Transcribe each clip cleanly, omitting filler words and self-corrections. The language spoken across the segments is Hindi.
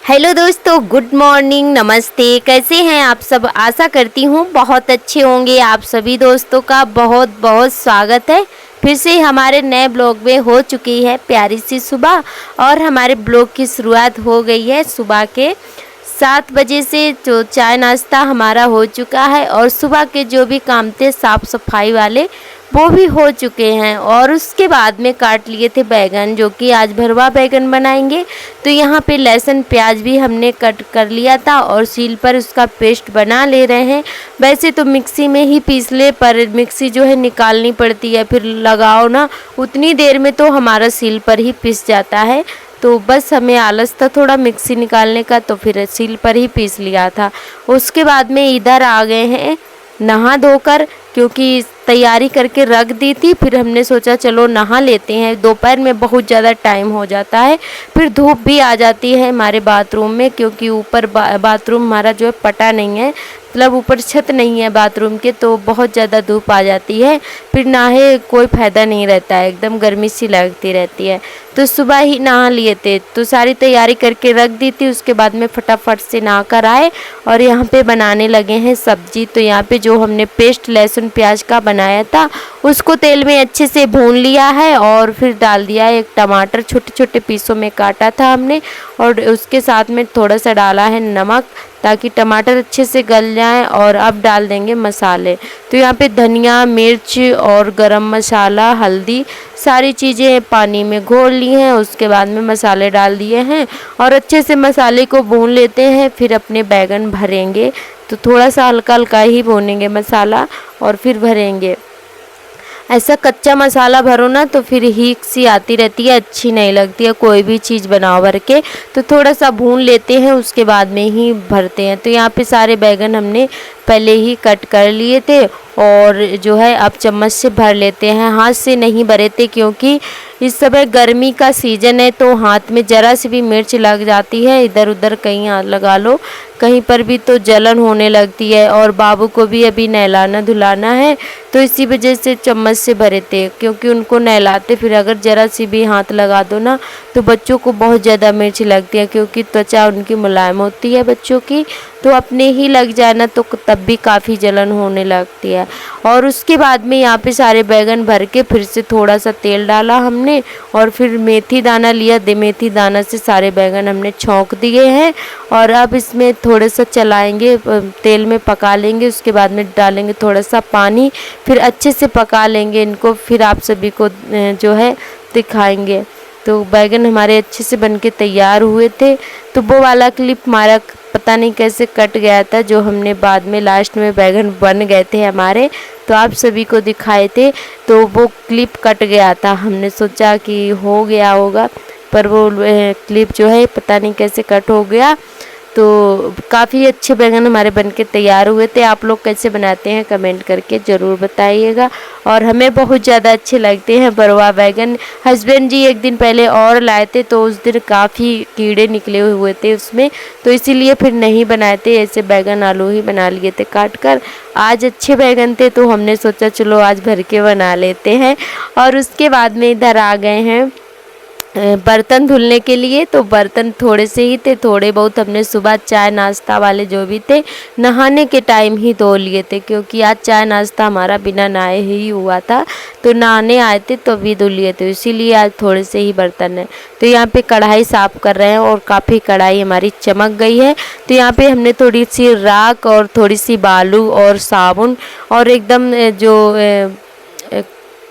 हेलो दोस्तों, गुड मॉर्निंग, नमस्ते। कैसे हैं आप सब? आशा करती हूँ बहुत अच्छे होंगे। आप सभी दोस्तों का बहुत बहुत स्वागत है। फिर से हमारे नए ब्लॉग में हो चुकी है प्यारी सी सुबह और हमारे ब्लॉग की शुरुआत हो गई है सुबह के 7 बजे से। जो चाय नाश्ता हमारा हो चुका है और सुबह के जो भी काम थे साफ़ सफाई वाले वो भी हो चुके हैं। और उसके बाद में काट लिए थे बैगन, जो कि आज भरवा बैगन बनाएंगे। तो यहाँ पे लहसुन प्याज भी हमने कट कर लिया था और सील पर उसका पेस्ट बना ले रहे हैं। वैसे तो मिक्सी में ही पीस ले, पर मिक्सी जो है निकालनी पड़ती है, फिर लगाओ ना उतनी देर में तो हमारा सील पर ही पिस जाता है। तो बस हमें आलस था थोड़ा मिक्सी निकालने का, तो फिर सील पर ही पीस लिया था। उसके बाद में इधर आ गए हैं नहा धोकर, क्योंकि तैयारी करके रख दी थी। फिर हमने सोचा चलो नहा लेते हैं, दोपहर में बहुत ज़्यादा टाइम हो जाता है, फिर धूप भी आ जाती है हमारे बाथरूम में, क्योंकि ऊपर बाथरूम हमारा जो है पटा नहीं है, मतलब ऊपर छत नहीं है बाथरूम के, तो बहुत ज़्यादा धूप आ जाती है, फिर नहाए कोई फ़ायदा नहीं रहता है, एकदम गर्मी सी लगती रहती है। तो सुबह ही नहा लिए थे, तो सारी तैयारी करके रख दी थी। उसके बाद में फटाफट से नहा कर आए और यहाँ पे बनाने लगे हैं सब्जी। तो यहाँ पे जो हमने पेस्ट लहसुन प्याज का बनाया था उसको तेल में अच्छे से भून लिया है और फिर डाल दिया है एक टमाटर, छोटे छोटे पीसों में काटा था हमने, और उसके साथ में थोड़ा सा डाला है नमक ताकि टमाटर अच्छे से गल जाएं। और अब डाल देंगे मसाले। तो यहाँ पे धनिया, मिर्च और गरम मसाला, हल्दी, सारी चीज़ें पानी में घोल ली हैं। उसके बाद में मसाले डाल दिए हैं और अच्छे से मसाले को भून लेते हैं। फिर अपने बैगन भरेंगे, तो थोड़ा सा हल्का हल्का ही भूनेंगे मसाला और फिर भरेंगे। ऐसा कच्चा मसाला भरो ना तो फिर हीक सी आती रहती है, अच्छी नहीं लगती है कोई भी चीज़ बनाओ भर के। तो थोड़ा सा भून लेते हैं, उसके बाद में ही भरते हैं। तो यहाँ पे सारे बैगन हमने पहले ही कट कर लिए थे और जो है अब चम्मच से भर लेते हैं, हाथ से नहीं भरे थे, क्योंकि इस समय गर्मी का सीज़न है, तो हाथ में ज़रा सी भी मिर्च लग जाती है, इधर उधर कहीं हाथ लगा लो कहीं पर भी तो जलन होने लगती है। और बाबू को भी अभी नहलाना धुलाना है, तो इसी वजह से चम्मच से भरे थे, क्योंकि उनको नहलाते फिर अगर ज़रा सी भी हाथ लगा दो ना तो बच्चों को बहुत ज़्यादा मिर्च लगती है, क्योंकि त्वचा उनकी मुलायम होती है बच्चों की, तो अपने ही लग जाए ना तो तब भी काफ़ी जलन होने लगती है। और उसके बाद में यहाँ पे सारे बैगन भर के फिर से थोड़ा सा तेल डाला हमने और फिर मेथी दाना लिया, मेथी दाना से सारे बैगन हमने छौंक दिए हैं। और अब इसमें थोड़ा सा चलाएंगे, तेल में पका लेंगे। उसके बाद में डालेंगे थोड़ा सा पानी, फिर अच्छे से पका लेंगे इनको, फिर आप सभी को जो है दिखाएंगे। तो बैगन हमारे अच्छे से बनके तैयार हुए थे। तो वो वाला क्लिप हमारा पता नहीं कैसे कट गया था, जो हमने बाद में लास्ट में बैगन बन गए थे हमारे, तो आप सभी को दिखाए थे, तो वो क्लिप कट गया था। हमने सोचा कि हो गया होगा, पर वो क्लिप जो है पता नहीं कैसे कट हो गया। तो काफ़ी अच्छे बैगन हमारे बनके तैयार हुए थे। आप लोग कैसे बनाते हैं कमेंट करके ज़रूर बताइएगा। और हमें बहुत ज़्यादा अच्छे लगते हैं भरवा बैगन। हस्बैंड जी एक दिन पहले और लाए थे, तो उस दिन काफ़ी कीड़े निकले हुए थे उसमें, तो इसीलिए फिर नहीं बनाए थे, ऐसे बैगन आलू ही बना लिए थे काट कर। आज अच्छे बैगन थे तो हमने सोचा चलो आज भर के बना लेते हैं। और उसके बाद में इधर आ गए हैं बर्तन धुलने के लिए। तो बर्तन थोड़े से ही थे, थोड़े बहुत हमने सुबह चाय नाश्ता वाले जो भी थे नहाने के टाइम ही धो लिए थे, क्योंकि आज चाय नाश्ता हमारा बिना नहाए ही हुआ था, तो नहाने आए थे तो भी धुल लिए थे, इसीलिए आज थोड़े से ही बर्तन है। तो यहाँ पे कढ़ाई साफ़ कर रहे हैं और काफ़ी कढ़ाई हमारी चमक गई है। तो यहाँ पे हमने थोड़ी सी राख और थोड़ी सी बालू और साबुन और एकदम जो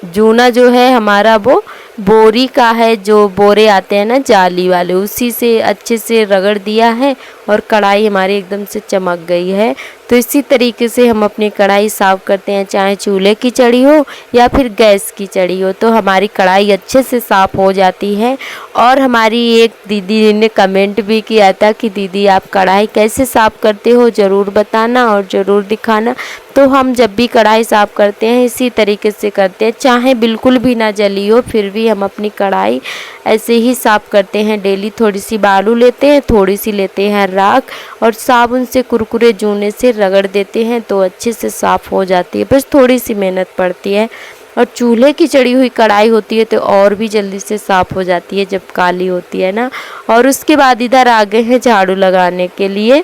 जूना जो है हमारा वो बोरी का है, जो बोरे आते हैं ना जाली वाले, उसी से अच्छे से रगड़ दिया है और कढ़ाई हमारी एकदम से चमक गई है। तो इसी तरीके से हम अपनी कढ़ाई साफ़ करते हैं, चाहे चूल्हे की चढ़ी हो या फिर गैस की चढ़ी हो, तो हमारी कढ़ाई अच्छे से साफ़ हो जाती है। और हमारी एक दीदी ने कमेंट भी किया था कि दीदी आप कढ़ाई कैसे साफ़ करते हो, ज़रूर बताना और ज़रूर दिखाना। तो हम जब भी कढ़ाई साफ़ करते हैं इसी तरीके से करते हैं, चाहे बिल्कुल भी ना जली हो फिर भी हम अपनी कढ़ाई ऐसे ही साफ़ करते हैं डेली। थोड़ी सी बालू लेते हैं, थोड़ी सी लेते हैं राख और साबुन से कुरकुरे जूने से रगड़ देते हैं, तो अच्छे से साफ़ हो जाती है, बस थोड़ी सी मेहनत पड़ती है। और चूल्हे की चढ़ी हुई कढ़ाई होती है तो और भी जल्दी से साफ़ हो जाती है जब काली होती है ना। और उसके बाद इधर आ गए हैं झाड़ू लगाने के लिए।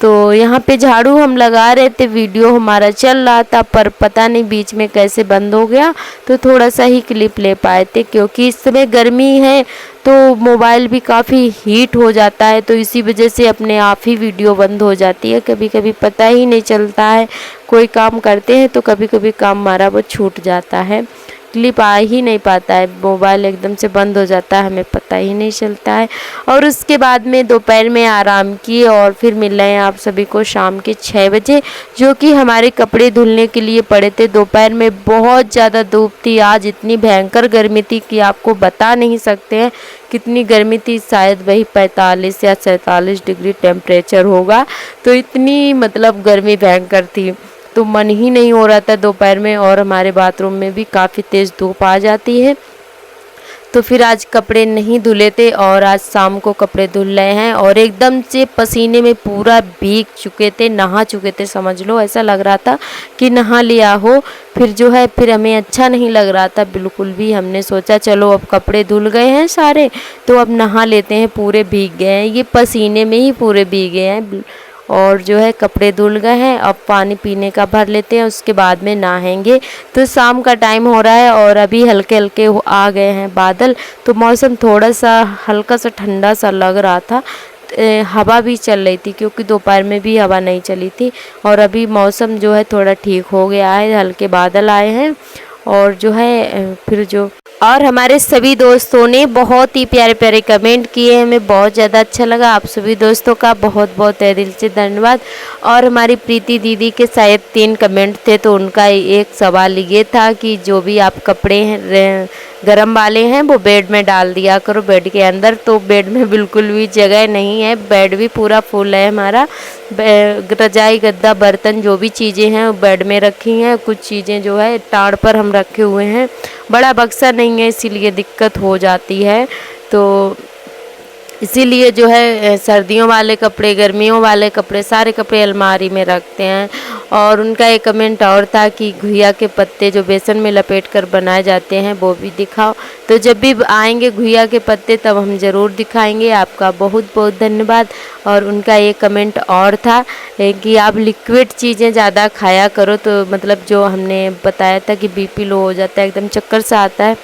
तो यहाँ पे झाड़ू हम लगा रहे थे, वीडियो हमारा चल रहा था पर पता नहीं बीच में कैसे बंद हो गया, तो थोड़ा सा ही क्लिप ले पाए थे क्योंकि इस समय गर्मी है तो मोबाइल भी काफ़ी हीट हो जाता है, तो इसी वजह से अपने आप ही वीडियो बंद हो जाती है। कभी कभी पता ही नहीं चलता है, कोई काम करते हैं तो कभी कभी काम हमारा वो छूट जाता है, क्लिप आ ही नहीं पाता है, मोबाइल एकदम से बंद हो जाता है, हमें पता ही नहीं चलता है। और उसके बाद में दोपहर में आराम किए और फिर मिल रहे हैं आप सभी को शाम के 6 बजे, जो कि हमारे कपड़े धुलने के लिए पड़े थे। दोपहर में बहुत ज़्यादा धूप थी, आज इतनी भयंकर गर्मी थी कि आपको बता नहीं सकते हैं कितनी गर्मी थी, शायद वही 45 या 47 डिग्री टेम्परेचर होगा। तो इतनी मतलब गर्मी भयंकर थी, तो मन ही नहीं हो रहा था दोपहर में, और हमारे बाथरूम में भी काफ़ी तेज़ धूप आ जाती है। तो फिर आज कपड़े नहीं धुले थे और आज शाम को कपड़े धुल रहे हैं और एकदम से पसीने में पूरा भीग चुके थे, नहा चुके थे समझ लो, ऐसा लग रहा था कि नहा लिया हो। फिर जो है फिर हमें अच्छा नहीं लग रहा था बिल्कुल भी, हमने सोचा चलो अब कपड़े धुल गए हैं सारे तो अब नहा लेते हैं, पूरे भीग गए हैं, ये पसीने में ही पूरे भीगे हैं। और जो है कपड़े धुल गए हैं, अब पानी पीने का भर लेते हैं, उसके बाद में नहाएंगे। तो शाम का टाइम हो रहा है और अभी हल्के हल्के आ गए हैं बादल, तो मौसम थोड़ा सा हल्का सा ठंडा सा लग रहा था। हवा भी चल रही थी क्योंकि दोपहर में भी हवा नहीं चली थी, और अभी मौसम जो है थोड़ा ठीक हो गया है, हल्के बादल आए हैं। और जो है फिर जो और हमारे सभी दोस्तों ने बहुत ही प्यारे प्यारे कमेंट किए, हमें बहुत ज़्यादा अच्छा लगा। आप सभी दोस्तों का बहुत बहुत तहे दिल से धन्यवाद। और हमारी प्रीति दीदी के शायद 3 कमेंट थे, तो उनका एक सवाल ये था कि जो भी आप कपड़े हैं गरम वाले हैं वो बेड में डाल दिया करो, बेड के अंदर। तो बेड में बिल्कुल भी जगह नहीं है, बेड भी पूरा फुल है हमारा। रजाई गद्दा बर्तन जो भी चीज़ें हैं वो बेड में रखी हैं, कुछ चीज़ें जो है टाड़ पर हम रखे हुए हैं, बड़ा बक्सा नहीं है इसीलिए दिक्कत हो जाती है। तो इसीलिए जो है सर्दियों वाले कपड़े गर्मियों वाले कपड़े सारे कपड़े अलमारी में रखते हैं। और उनका एक कमेंट और था कि घुइया के पत्ते जो बेसन में लपेट कर बनाए जाते हैं वो भी दिखाओ, तो जब भी आएंगे घुइया के पत्ते तब हम ज़रूर दिखाएंगे। आपका बहुत बहुत धन्यवाद। और उनका एक कमेंट और था कि आप लिक्विड चीज़ें ज़्यादा खाया करो, तो मतलब जो हमने बताया था कि बीपी लो हो जाता है, एकदम चक्कर सा आता है,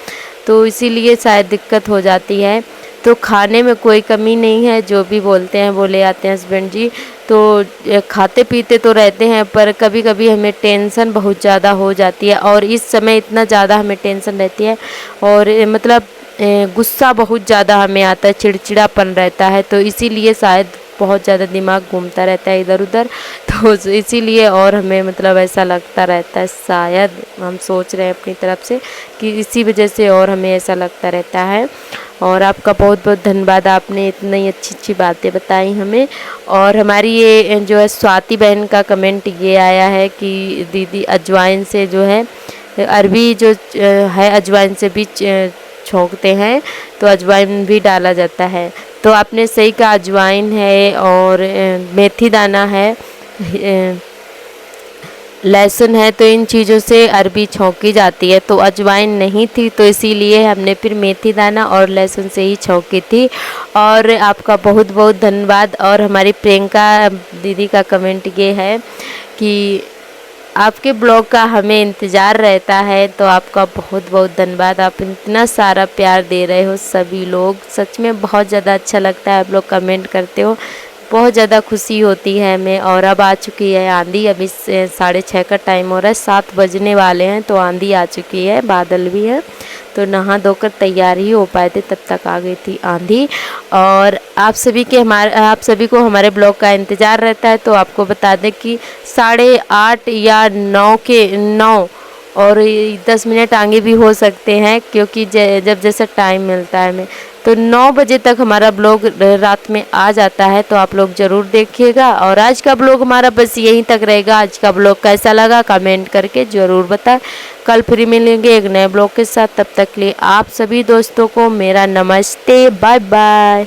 तो इसीलिए शायद दिक्कत हो जाती है। तो खाने में कोई कमी नहीं है, जो भी बोलते हैं वो ले आते हैं हस्बैंड जी, तो खाते पीते तो रहते हैं पर कभी कभी हमें टेंशन बहुत ज़्यादा हो जाती है, और इस समय इतना ज़्यादा हमें टेंशन रहती है और मतलब गुस्सा बहुत ज़्यादा हमें आता है, चिड़चिड़ापन रहता है, तो इसीलिए शायद बहुत ज़्यादा दिमाग घूमता रहता है इधर उधर, तो इसीलिए और हमें मतलब ऐसा लगता रहता है, शायद हम सोच रहे हैं अपनी तरफ से कि इसी वजह से और हमें ऐसा लगता रहता है। और आपका बहुत बहुत धन्यवाद, आपने इतनी अच्छी अच्छी बातें बताई हमें। और हमारी ये जो है स्वाति बहन का कमेंट ये आया है कि दीदी अजवाइन से जो है अरबी जो है अजवाइन से भी छोंकते हैं, तो अजवाइन भी डाला जाता है। तो आपने सही कहा, अजवाइन है और मेथी दाना है, लहसुन है, तो इन चीज़ों से अरबी छौंकी जाती है। तो अजवाइन नहीं थी तो इसीलिए हमने फिर मेथी दाना और लहसुन से ही छौंकी थी। और आपका बहुत बहुत धन्यवाद। और हमारी प्रियंका दीदी का कमेंट ये है कि आपके ब्लॉग का हमें इंतज़ार रहता है, तो आपका बहुत बहुत धन्यवाद। आप इतना सारा प्यार दे रहे हो सभी लोग, सच में बहुत ज़्यादा अच्छा लगता है, आप लोग कमेंट करते हो, बहुत ज़्यादा खुशी होती है हमें। और अब आ चुकी है आंधी, अभी 6:30 का टाइम हो रहा है, 7 बजने वाले हैं, तो आंधी आ चुकी है, बादल भी है, तो नहा धोकर तैयार ही हो पाए थे तब तक आ गई थी आंधी। और आप सभी को हमारे ब्लॉग का इंतज़ार रहता है, तो आपको बता दें कि 8:30 या 9 और 10 मिनट आगे भी हो सकते हैं, क्योंकि जब जैसा टाइम मिलता है हमें, तो 9 बजे तक हमारा ब्लॉग रात में आ जाता है, तो आप लोग ज़रूर देखिएगा। और आज का ब्लॉग हमारा बस यहीं तक रहेगा। आज का ब्लॉग कैसा लगा कमेंट करके ज़रूर बताएं। कल फिर मिलेंगे एक नए ब्लॉग के साथ, तब तक के लिए आप सभी दोस्तों को मेरा नमस्ते, बाय बाय।